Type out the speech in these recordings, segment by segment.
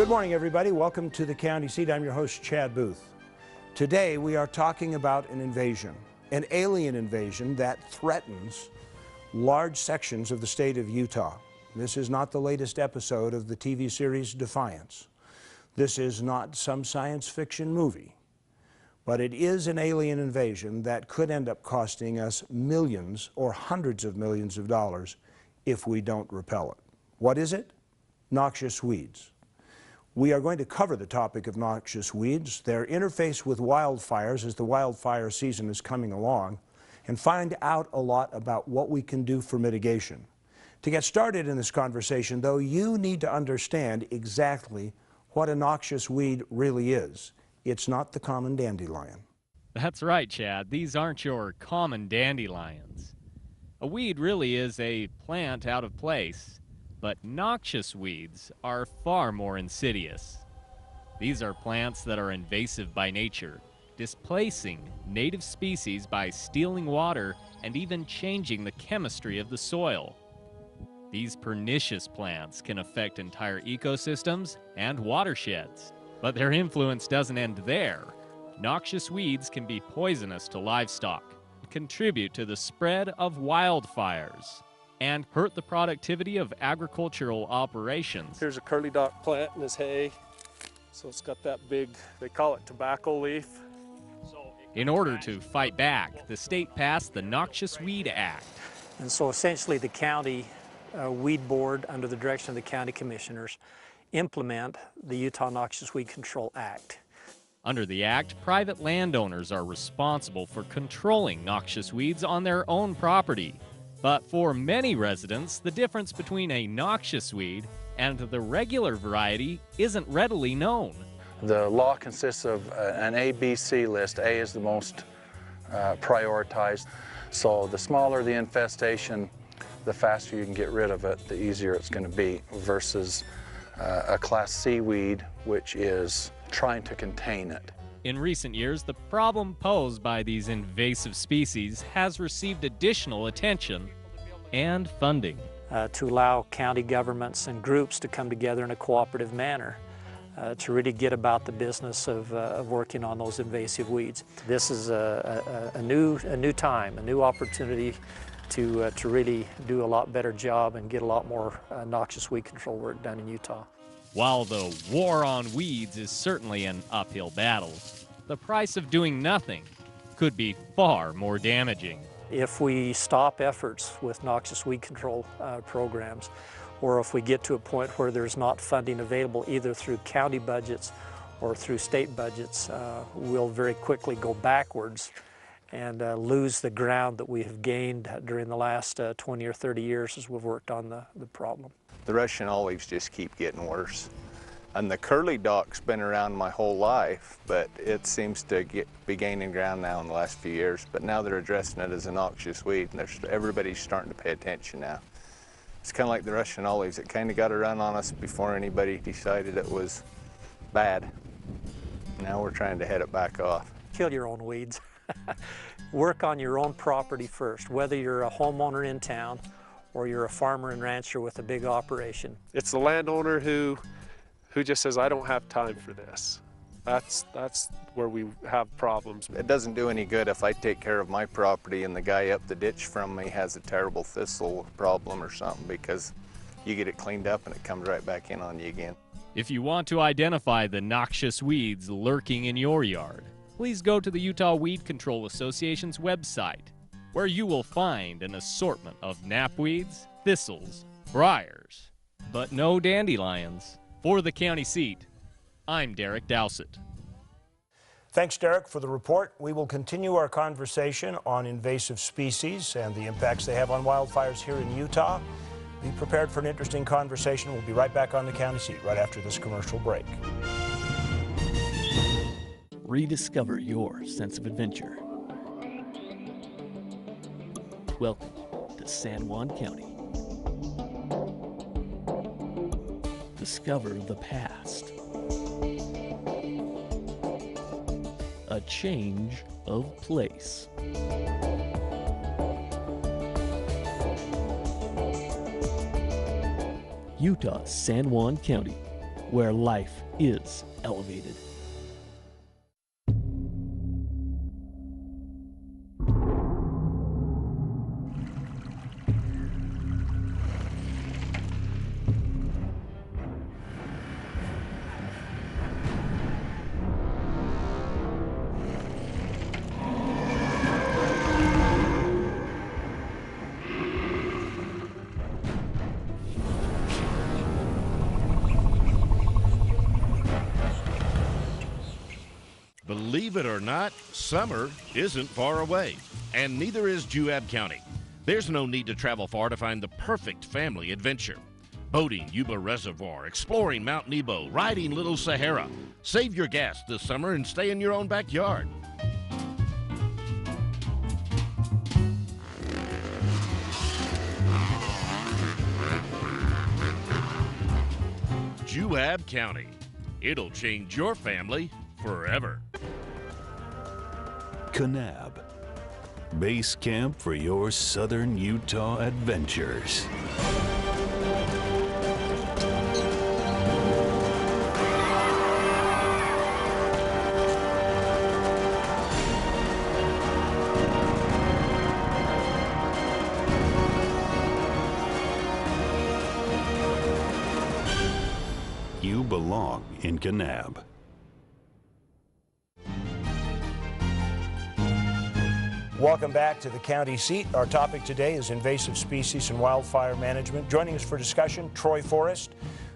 Good morning, everybody. Welcome to the county seat. I'm your host, Chad Booth. Today, we are talking about an invasion, an alien invasion that threatens large sections of the state of Utah. This is not the latest episode of the TV series Defiance. This is not some science fiction movie, but it is an alien invasion that could end up costing us millions or hundreds of millions of dollars if we don't repel it. What is it? Noxious weeds. We are going to cover the topic of noxious weeds, their interface with wildfires as the wildfire season is coming along, and find out a lot about what we can do for mitigation. To get started in this conversation, though, you need to understand exactly what a noxious weed really is. It's not the common dandelion. That's right, Chad. These aren't your common dandelions. A weed really is a plant out of place. But noxious weeds are far more insidious. These are plants that are invasive by nature, displacing native species by stealing water and even changing the chemistry of the soil. These pernicious plants can affect entire ecosystems and watersheds. But their influence doesn't end there. Noxious weeds can be poisonous to livestock, contribute to the spread of wildfires, and hurt the productivity of agricultural operations. Here's a curly dock plant in this hay. So it's got that big, they call it tobacco leaf. In order to fight back, the state passed the Noxious Weed Act. And so essentially the county weed board, under the direction of the county commissioners, implement the Utah Noxious Weed Control Act. Under the act, private landowners are responsible for controlling noxious weeds on their own property. But for many residents, the difference between a noxious weed and the regular variety isn't readily known. The law consists of an A, B, C list. A is the most prioritized. So the smaller the infestation, the faster you can get rid of it, the easier it's going to be, versus a Class C weed, which is trying to contain it. In recent years, the problem posed by these invasive species has received additional attention and funding. To allow county governments and groups to come together in a cooperative manner to really get about the business of working on those invasive weeds. This is a new time, a new opportunity to really do a lot better job and get a lot more noxious weed control work done in Utah. While the war on weeds is certainly an uphill battle, the price of doing nothing could be far more damaging. If we stop efforts with noxious weed control programs, or if we get to a point where there's not funding available either through county budgets or through state budgets, we'll very quickly go backwards and lose the ground that we have gained during the last 20 or 30 years as we've worked on the problem. The Russian olives just keep getting worse. And the curly dock's been around my whole life, but it seems to be gaining ground now in the last few years. But now they're addressing it as a noxious weed, and everybody's starting to pay attention now. It's kind of like the Russian olives. It kind of got a run on us before anybody decided it was bad. Now we're trying to head it back off. Kill your own weeds. Work on your own property first, whether you're a homeowner in town or you're a farmer and rancher with a big operation. It's the landowner who just says, I don't have time for this. That's where we have problems. It doesn't do any good if I take care of my property and the guy up the ditch from me has a terrible thistle problem or something, because you get it cleaned up and it comes right back in on you again. If you want to identify the noxious weeds lurking in your yard, please go to the Utah Weed Control Association's website, where you will find an assortment of knapweeds, thistles, briars, but no dandelions. For the county seat, I'm Derek Dowsett. Thanks, Derek, for the report. We will continue our conversation on invasive species and the impacts they have on wildfires here in Utah. Be prepared for an interesting conversation. We'll be right back on the county seat right after this commercial break. Rediscover your sense of adventure. Welcome to San Juan County. Discover the past. A change of place. Utah San Juan County, where life is elevated. Believe it or not, summer isn't far away, and neither is Juab County. There's no need to travel far to find the perfect family adventure. Boating Yuba Reservoir, exploring Mount Nebo, riding Little Sahara. Save your gas this summer and stay in your own backyard. Juab County. It'll change your family forever. Kanab, base camp for your southern Utah adventures. You belong in Kanab. Welcome back to the county seat. Our topic today is invasive species and wildfire management. Joining us for discussion, Troy Forrest,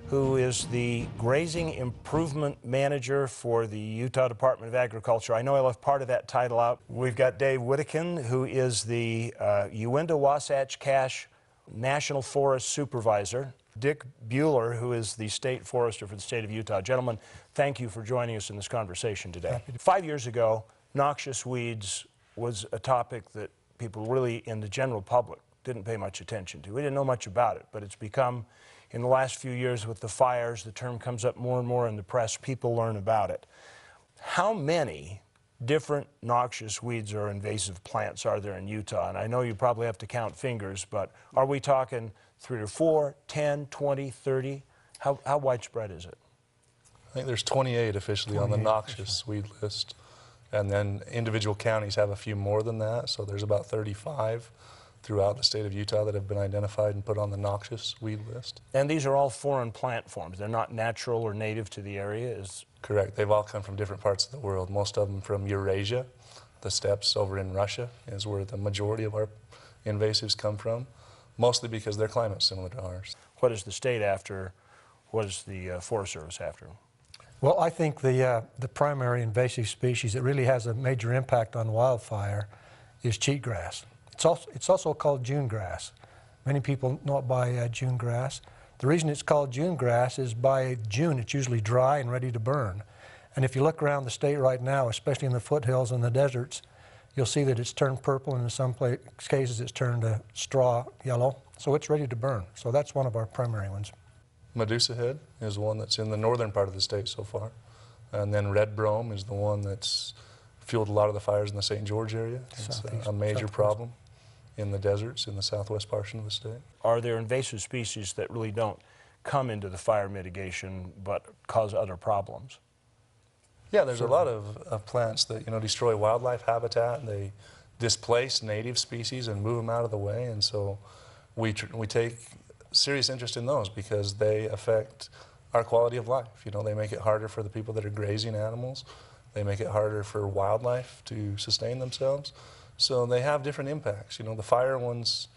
who is the Grazing Improvement Manager for the Utah Department of Agriculture. I know I left part of that title out. We've got Dave Whittakin, who is the Uinta-Wasatch Cache National Forest Supervisor. Dick Bueller, who is the State Forester for the state of Utah. Gentlemen, thank you for joining us in this conversation today. 5 years ago, noxious weeds was a topic that people really, in the general public, didn't pay much attention to. We didn't know much about it, but it's become, in the last few years with the fires, the term comes up more and more in the press, people learn about it. How many different noxious weeds or invasive plants are there in Utah? And I know you probably have to count fingers, but are we talking 3 or 4, 10, 20, 30? How widespread is it? I think there's 28 officially on the noxious weed list. And then individual counties have a few more than that, so there's about 35 throughout the state of Utah that have been identified and put on the noxious weed list. And these are all foreign plant forms. They're not natural or native to the area? Correct. They've all come from different parts of the world, most of them from Eurasia. The steppes over in Russia is where the majority of our invasives come from, mostly because their climate's similar to ours. What is the state after? What is the Forest Service after? Well, I think the primary invasive species that really has a major impact on wildfire is cheatgrass. It's also called June grass. Many people know it by June grass. The reason it's called June grass is by June it's usually dry and ready to burn. And if you look around the state right now, especially in the foothills and the deserts, you'll see that it's turned purple, and in some cases it's turned straw yellow. So it's ready to burn. So that's one of our primary ones. Medusa head is one that's in the northern part of the state so far. And then red brome is the one that's fueled a lot of the fires in the St. George area. It's a major problem in the deserts in the southwest portion of the state. Are there invasive species that really don't come into the fire mitigation but cause other problems? Yeah, there's a lot of plants that destroy wildlife habitat, and they displace native species and move them out of the way. And so we take serious interest in those because they affect our quality of life. They make it harder for the people that are grazing animals. They make it harder for wildlife to sustain themselves. So they have different impacts. The fire ones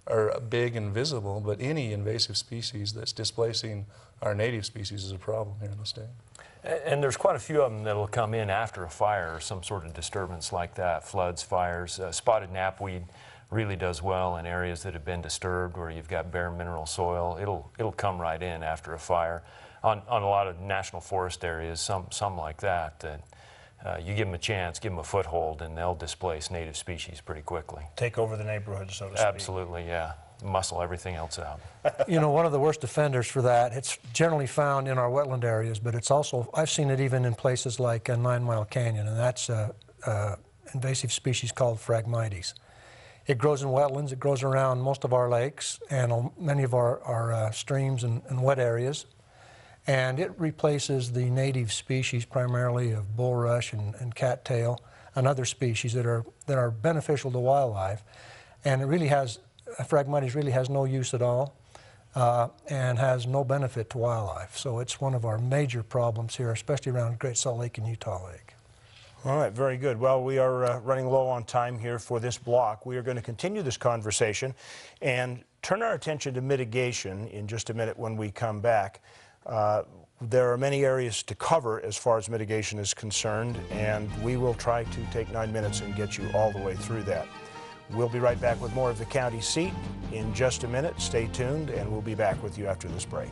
are big and visible, but any invasive species that's displacing our native species is a problem here in the state. And there's quite a few of them that'll come in after a fire or some sort of disturbance like that, floods, fires. Spotted knapweed really does well in areas that have been disturbed where you've got bare mineral soil. It'll come right in after a fire. On a lot of national forest areas, some like that, you give them a chance, give them a foothold, and they'll displace native species pretty quickly. Take over the neighborhood, so to speak. Absolutely, yeah. Muscle everything else out. One of the worst offenders for that, it's generally found in our wetland areas, but it's also, I've seen it even in places like 9 Mile Canyon, and that's an invasive species called Phragmites. It grows in wetlands, it grows around most of our lakes and many of our streams and wet areas. And it replaces the native species primarily of bulrush and cattail and other species that are beneficial to wildlife. And it really has, Phragmites really has no use at all and has no benefit to wildlife. So it's one of our major problems here, especially around Great Salt Lake and Utah Lake. All right, very good. Well, we are running low on time here for this block. We are going to continue this conversation and turn our attention to mitigation in just a minute when we come back. There are many areas to cover as far as mitigation is concerned, and we will try to take 9 minutes and get you all the way through that. We'll be right back with more of the County Seat in just a minute. Stay tuned, and we'll be back with you after this break.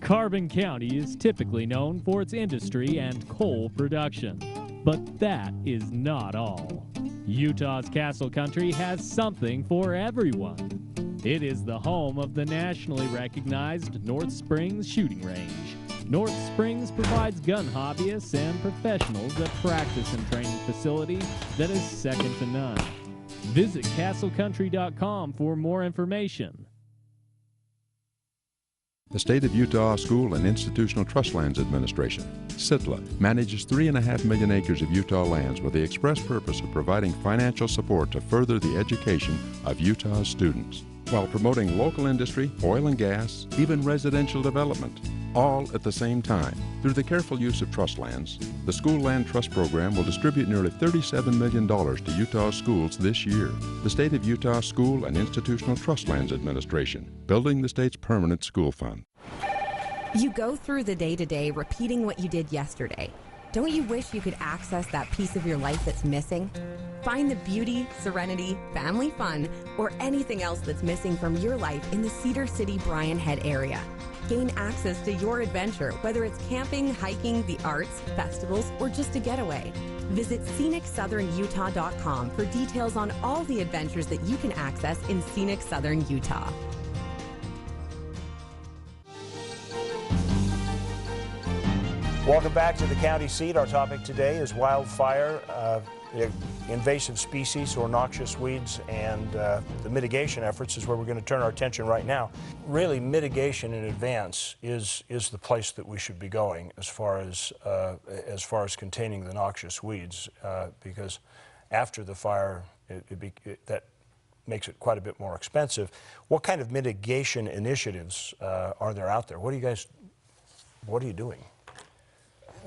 Carbon County is typically known for its industry and coal production, but that is not all. Utah's Castle Country has something for everyone. It is the home of the nationally recognized North Springs Shooting Range. North Springs provides gun hobbyists and professionals a practice and training facility that is second to none. Visit castlecountry.com for more information. The State of Utah School and Institutional Trust Lands Administration, SITLA, manages 3.5 million acres of Utah lands with the express purpose of providing financial support to further the education of Utah's students, while promoting local industry, oil and gas, even residential development, all at the same time. Through the careful use of trust lands, the School Land Trust Program will distribute nearly $37 million to Utah's schools this year. The State of Utah School and Institutional Trust Lands Administration, building the state's permanent school fund. You go through the day-to-day repeating what you did yesterday. Don't you wish you could access that piece of your life that's missing? Find the beauty, serenity, family fun, or anything else that's missing from your life in the Cedar City, Bryan Head area. Gain access to your adventure, whether it's camping, hiking, the arts, festivals, or just a getaway. Visit ScenicSouthernUtah.com for details on all the adventures that you can access in scenic Southern Utah. Welcome back to the County Seat. Our topic today is wildfire, invasive species or noxious weeds, and the mitigation efforts is where we're going to turn our attention right now. Really, mitigation in advance is the place that we should be going as far as containing the noxious weeds, because after the fire, that makes it quite a bit more expensive. What kind of mitigation initiatives are there out there? What are you doing?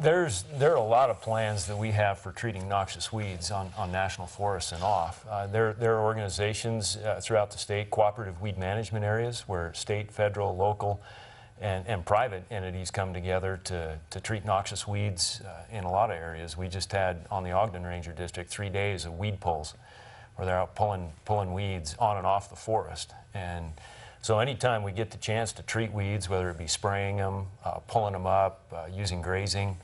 There are a lot of plans that we have for treating noxious weeds on national forests and off. There are organizations throughout the state, cooperative weed management areas, where state, federal, local, and private entities come together to treat noxious weeds in a lot of areas. We just had on the Ogden Ranger District 3 days of weed pulls, where they're out pulling weeds on and off the forest. And so anytime we get the chance to treat weeds, whether it be spraying them, pulling them up, using grazing,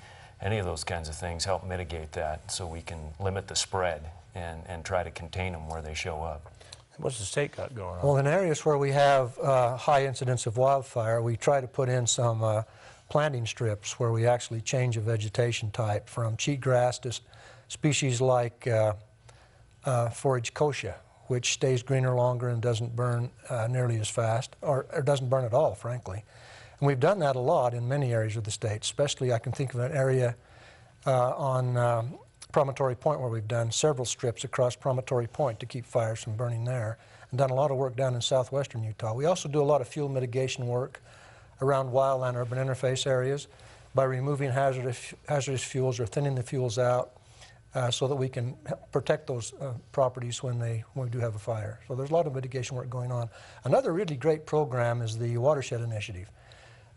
any of those kinds of things help mitigate that so we can limit the spread and try to contain them where they show up. What's the state got going on? Well, in areas where we have high incidence of wildfire, we try to put in some planting strips where we actually change a vegetation type from cheatgrass to species like forage kochia, which stays greener longer and doesn't burn nearly as fast, or doesn't burn at all, frankly. And we've done that a lot in many areas of the state, especially I can think of an area on Promontory Point where we've done several strips across Promontory Point to keep fires from burning there, and done a lot of work down in southwestern Utah. We also do a lot of fuel mitigation work around wildland-urban interface areas by removing hazardous fuels or thinning the fuels out, so that we can protect those properties when we do have a fire. So there's a lot of mitigation work going on. Another really great program is the Watershed Initiative,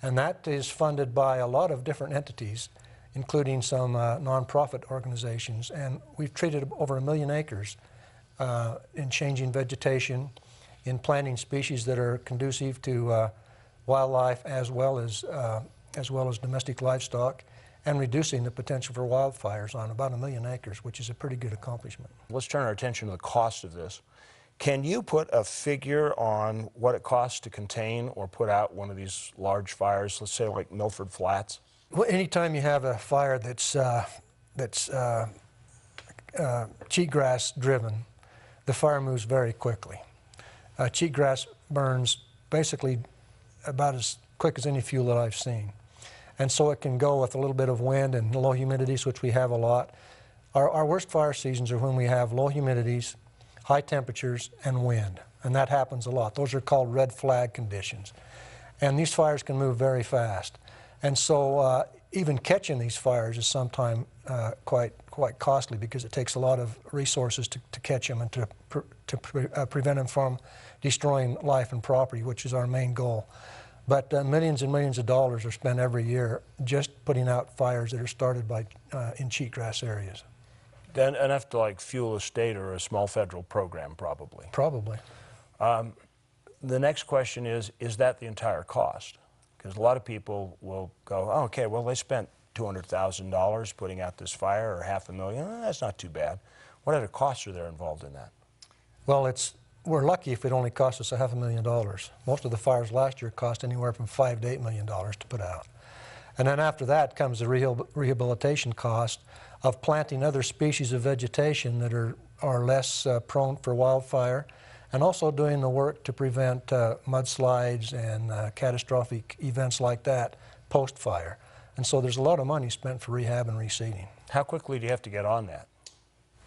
and that is funded by a lot of different entities, including some nonprofit organizations, and we've treated over 1 million acres in changing vegetation, in planting species that are conducive to wildlife as well as domestic livestock, and reducing the potential for wildfires on about 1 million acres, which is a pretty good accomplishment. Let's turn our attention to the cost of this. Can you put a figure on what it costs to contain or put out one of these large fires, let's say like Milford Flats? Well, anytime you have a fire that's cheatgrass driven, the fire moves very quickly. Cheatgrass burns basically about as quick as any fuel that I've seen. And so it can go with a little bit of wind and low humidities, which we have a lot. Our worst fire seasons are when we have low humidities, high temperatures, and wind. And that happens a lot. Those are called red flag conditions. And these fires can move very fast. And so even catching these fires is sometimes quite costly, because it takes a lot of resources to catch them and to prevent them from destroying life and property, which is our main goal. But millions and millions of dollars are spent every year just putting out fires that are started by in cheatgrass areas. Then enough to like fuel a state or a small federal program, probably. Probably. The next question is that the entire cost? Because a lot of people will go, oh, okay, well, they spent $200,000 putting out this fire, or $500,000. That's not too bad. What other costs are there involved in that? Well, we're lucky if it only cost us $500,000. Most of the fires last year cost anywhere from $5 to $8 million to put out. And then after that comes the rehabilitation cost of planting other species of vegetation that are less prone for wildfire, and also doing the work to prevent mudslides and catastrophic events like that post-fire. And so there's a lot of money spent for rehab and reseeding. How quickly do you have to get on that?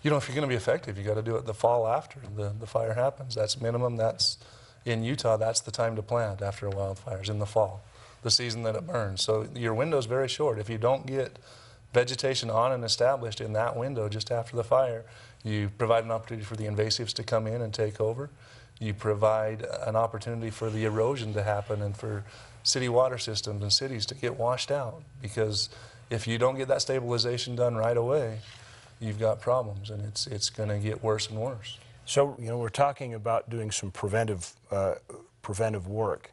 You know, if you're going to be effective, you got to do it the fall after the fire happens. That's minimum. That's in Utah. That's the time to plant after a wildfire, is in the fall, the season that it burns. So your window's very short. If you don't get vegetation on and established in that window just after the fire, you provide an opportunity for the invasives to come in and take over. You provide an opportunity for the erosion to happen and for city water systems and cities to get washed out. Because if you don't get that stabilization done right away, you've got problems, and it's going to get worse and worse. So, you know, we're talking about doing some preventive work,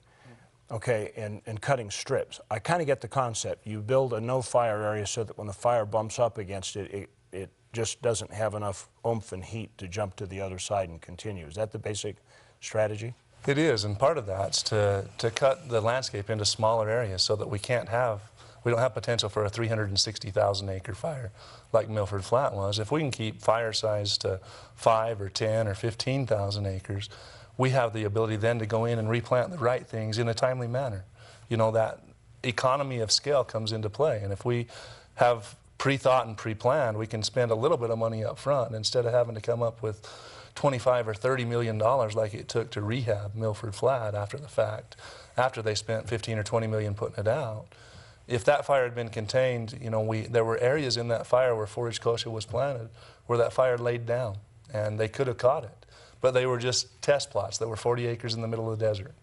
okay, and cutting strips. I kind of get the concept. You build a no-fire area so that when the fire bumps up against it, it just doesn't have enough oomph and heat to jump to the other side and continue. Is that the basic strategy? It is, and part of that's to cut the landscape into smaller areas so that we don't have potential for a 360,000 acre fire like Milford Flat was. If we can keep fire size to 5 or 10 or 15,000 acres, we have the ability then to go in and replant the right things in a timely manner. You know, that economy of scale comes into play, and if we have pre-thought and pre-planned, we can spend a little bit of money up front instead of having to come up with $25 or $30 million like it took to rehab Milford Flat after the fact, after they spent 15 or 20 million putting it out. If that fire had been contained, you know, there were areas in that fire where forage kochia was planted where that fire laid down, and they could have caught it. But they were just test plots that were 40 acres in the middle of the desert.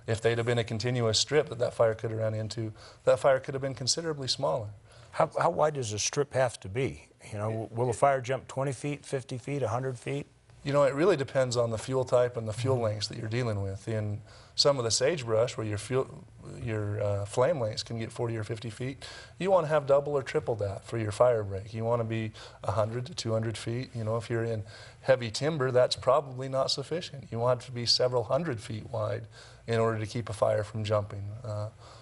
If they'd have been a continuous strip that fire could have run into, that fire could have been considerably smaller. How wide does a strip have to be? You know, will a fire jump 20 feet, 50 feet, 100 feet? You know, it really depends on the fuel type and the fuel lengths that you're dealing with. In some of the sagebrush, where your flame lengths can get 40 or 50 feet, you want to have double or triple that for your fire break. You want to be 100 to 200 feet. You know, if you're in heavy timber, that's probably not sufficient. You want it to be several hundred feet wide in order to keep a fire from jumping.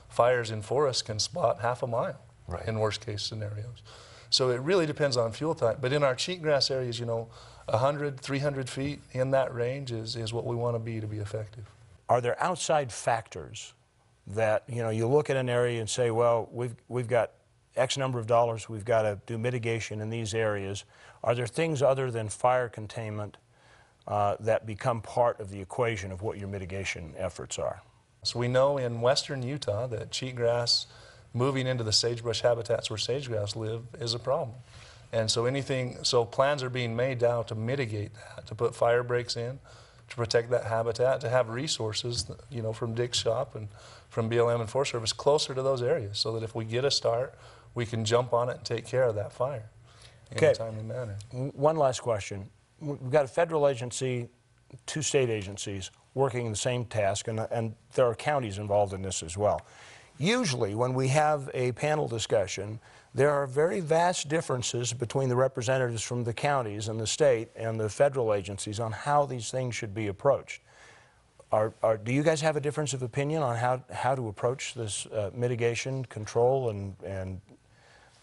Fires in forests can spot half a mile in worst case scenarios. So it really depends on fuel type. But in our cheatgrass areas, you know, 100, 300 feet in that range is what we want to be effective. Are there outside factors that, you know, you look at an area and say, well, we've got X number of dollars, we've got to do mitigation in these areas. Are there things other than fire containment that become part of the equation of what your mitigation efforts are? So we know in western Utah that cheatgrass moving into the sagebrush habitats where sagegrass live is a problem. And so plans are being made now to mitigate that, to put fire breaks in, to protect that habitat, to have resources, you know, from Dick's shop and from BLM and Forest Service closer to those areas, so that if we get a start, we can jump on it and take care of that fire in a timely manner. One last question. We've got a federal agency, 2 state agencies. working in the same task, and there are counties involved in this as well. Usually, when we have a panel discussion, there are very vast differences between the representatives from the counties and the state and the federal agencies on how these things should be approached. Do you guys have a difference of opinion on how to approach this mitigation, control, and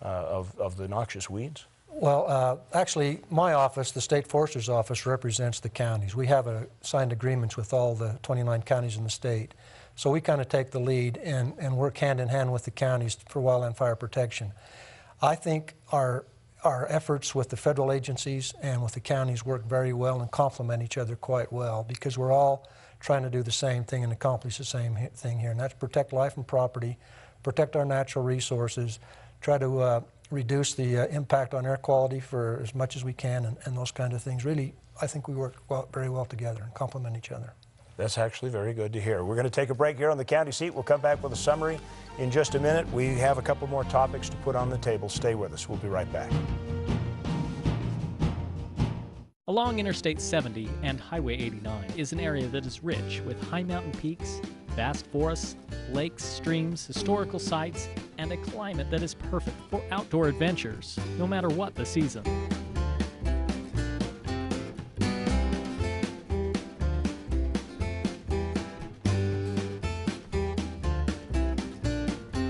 of the noxious weeds? Well, actually, my office, the State Forester's Office, represents the counties. We have signed agreements with all the 29 counties in the state. So we kind of take the lead and work hand in hand with the counties for wildland fire protection. I think our efforts with the federal agencies and with the counties work very well and complement each other quite well, because we're all trying to do the same thing and accomplish the same thing here, and that's protect life and property, protect our natural resources, try to reduce the impact on air quality for as much as we can, and those kind of things. Really, I think we work very well together and complement each other. That's actually very good to hear. We're going to take a break here on the county seat. We'll come back with a summary in just a minute. We have a couple more topics to put on the table. Stay with us. We'll be right back. Along Interstate 70 and Highway 89 is an area that is rich with high mountain peaks, vast forests, lakes, streams, historical sites, and a climate that is perfect for outdoor adventures, no matter what the season.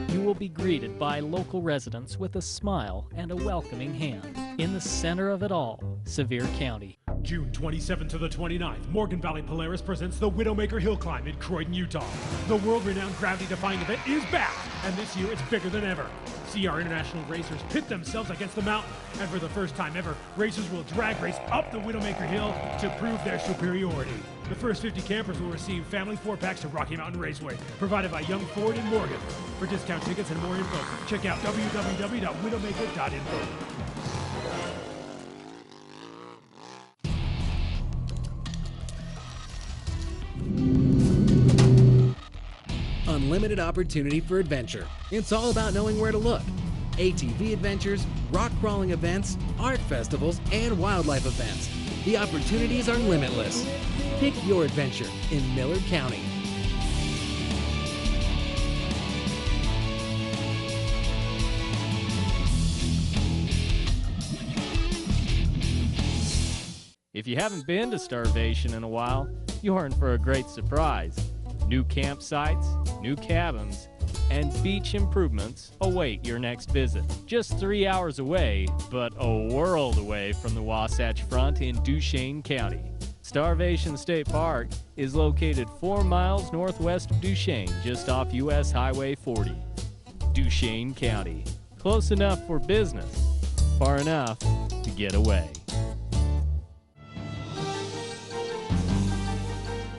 You will be greeted by local residents with a smile and a welcoming hand. In the center of it all, Sevier County. June 27th to the 29th, Morgan Valley Polaris presents the Widowmaker Hill Climb in Croydon, Utah. The world-renowned gravity-defying event is back, and this year it's bigger than ever. See our international racers pit themselves against the mountain, and for the first time ever, racers will drag race up the Widowmaker Hill to prove their superiority. The first 50 campers will receive family 4-packs to Rocky Mountain Raceway, provided by Young Ford and Morgan. For discount tickets and more info, check out www.widowmaker.info. Unlimited opportunity for adventure. It's all about knowing where to look. ATV adventures, rock crawling events, art festivals, and wildlife events. The opportunities are limitless. Pick your adventure in Millard County. If you haven't been to Starvation in a while, you're in for a great surprise. New campsites, new cabins, and beach improvements await your next visit. Just 3 hours away, but a world away from the Wasatch Front in Duchesne County. Starvation State Park is located 4 miles northwest of Duchesne, just off US Highway 40. Duchesne County. Close enough for business, far enough to get away.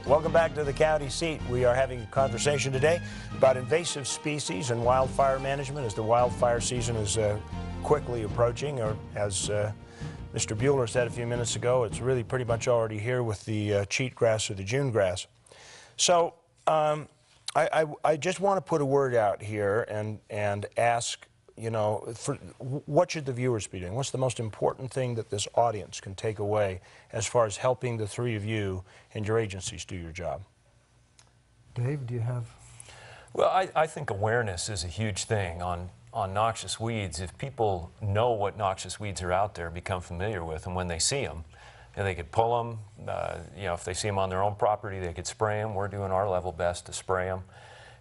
Welcome back to the county seat. We are having a conversation today about invasive species and wildfire management as the wildfire season is quickly approaching, or as Mr. Bueller said a few minutes ago, it's really pretty much already here with the cheatgrass or the June grass. So I just want to put a word out here and ask, you know, what should the viewers be doing? What's the most important thing that this audience can take away as far as helping the three of you and your agencies do your job? Dave, do you have? Well, I think awareness is a huge thing on noxious weeds. If people know what noxious weeds are out there, become familiar with them, when they see them, you know, they could pull them. You know, if they see them on their own property, they could spray them. We're doing our level best to spray them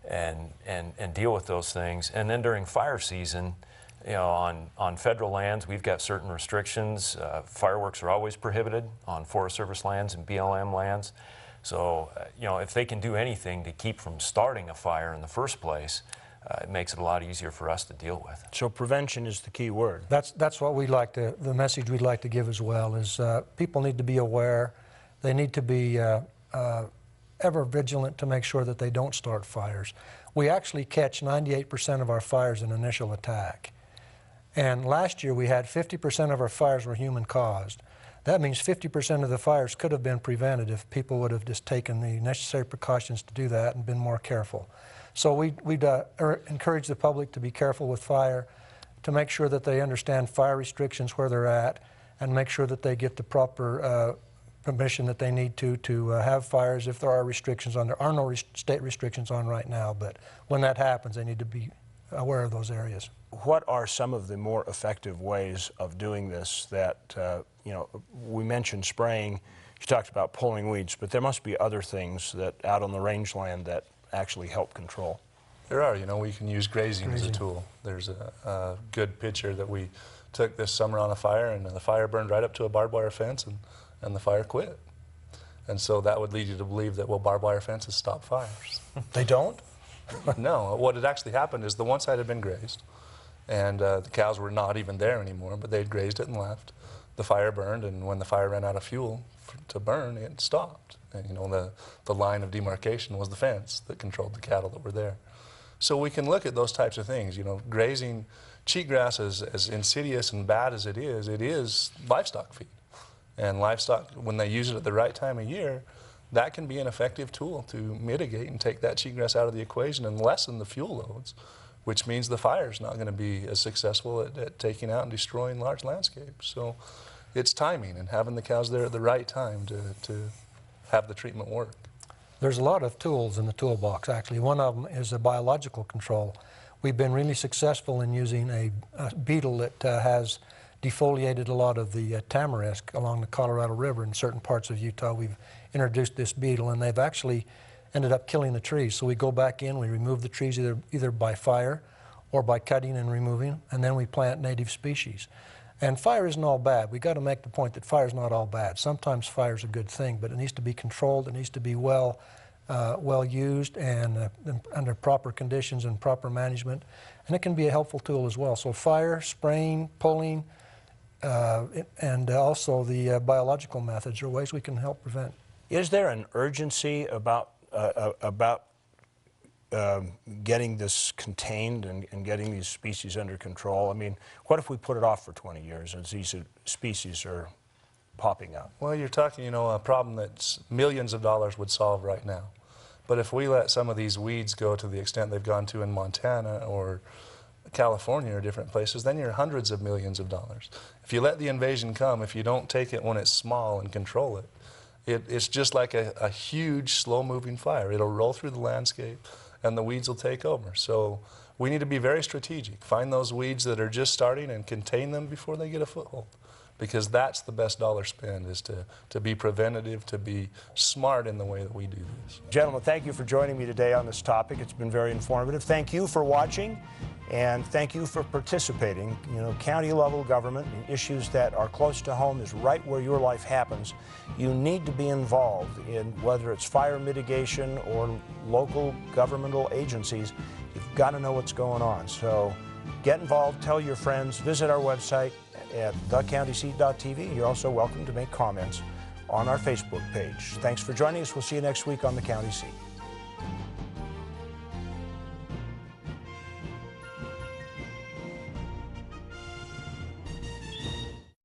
and deal with those things. And then during fire season, you know, on federal lands, we've got certain restrictions. Fireworks are always prohibited on Forest Service lands and BLM lands. So, you know, if they can do anything to keep from starting a fire in the first place, it makes it a lot easier for us to deal with. So prevention is the key word. That's what we'd like to, the message we'd like to give as well is people need to be aware. They need to be ever vigilant to make sure that they don't start fires. We actually catch 98% of our fires in initial attack. And last year we had 50% of our fires were human caused. That means 50% of the fires could have been prevented if people would have just taken the necessary precautions to do that and been more careful. So we'd encourage the public to be careful with fire, to make sure that they understand fire restrictions where they're at, and make sure that they get the proper permission that they need to have fires if there are restrictions on. There are no state restrictions on right now, but when that happens, they need to be aware of those areas. What are some of the more effective ways of doing this that, you know, we mentioned spraying, you talked about pulling weeds, but there must be other things that out on the rangeland that actually help control. There are, you know, we can use grazing as a tool. There's a good picture that we took this summer on a fire, and the fire burned right up to a barbed wire fence, and the fire quit. And so that would lead you to believe that, well, barbed wire fences stop fires. They don't? No, what had actually happened is the one side had been grazed, and the cows were not even there anymore, but they'd grazed it and left. The fire burned, and when the fire ran out of fuel to burn, it stopped. And, you know, the line of demarcation was the fence that controlled the cattle that were there. So we can look at those types of things. You know, grazing cheatgrass, as insidious and bad as it is livestock feed. And livestock, when they use it at the right time of year, that can be an effective tool to mitigate and take that cheatgrass out of the equation and lessen the fuel loads, which means the fire's not going to be as successful at taking out and destroying large landscapes. So it's timing and having the cows there at the right time to have the treatment work. There's a lot of tools in the toolbox, actually. One of them is a biological control. We've been really successful in using a beetle that has defoliated a lot of the tamarisk along the Colorado River in certain parts of Utah. We've introduced this beetle, and they've actually ended up killing the trees. So we go back in, we remove the trees either by fire or by cutting and removing, and then we plant native species. And fire isn't all bad. We've got to make the point that fire is not all bad. Sometimes fire is a good thing, but it needs to be controlled. It needs to be well used and under proper conditions and proper management. And it can be a helpful tool as well. So fire, spraying, pulling, and also the biological methods are ways we can help prevent. Is there an urgency about getting this contained and getting these species under control? I mean, what if we put it off for 20 years as these species are popping up? Well, you're talking, you know, a problem that millions of dollars would solve right now. But if we let some of these weeds go to the extent they've gone to in Montana or California or different places, then you're hundreds of millions of dollars. If you let the invasion come, if you don't take it when it's small and control it, it's just like a huge, slow-moving fire. It'll roll through the landscape, and the weeds will take over. So we need to be very strategic. Find those weeds that are just starting and contain them before they get a foothold, because that's the best dollar spend, is to be preventative, to be smart in the way that we do this. Gentlemen, thank you for joining me today on this topic. It's been very informative. Thank you for watching, and thank you for participating. You know, county level government and issues that are close to home is right where your life happens. You need to be involved in whether it's fire mitigation or local governmental agencies. You've got to know what's going on. So get involved, tell your friends, visit our website at thecountyseat.tv. You're also welcome to make comments on our Facebook page. Thanks for joining us. We'll see you next week on The County Seat.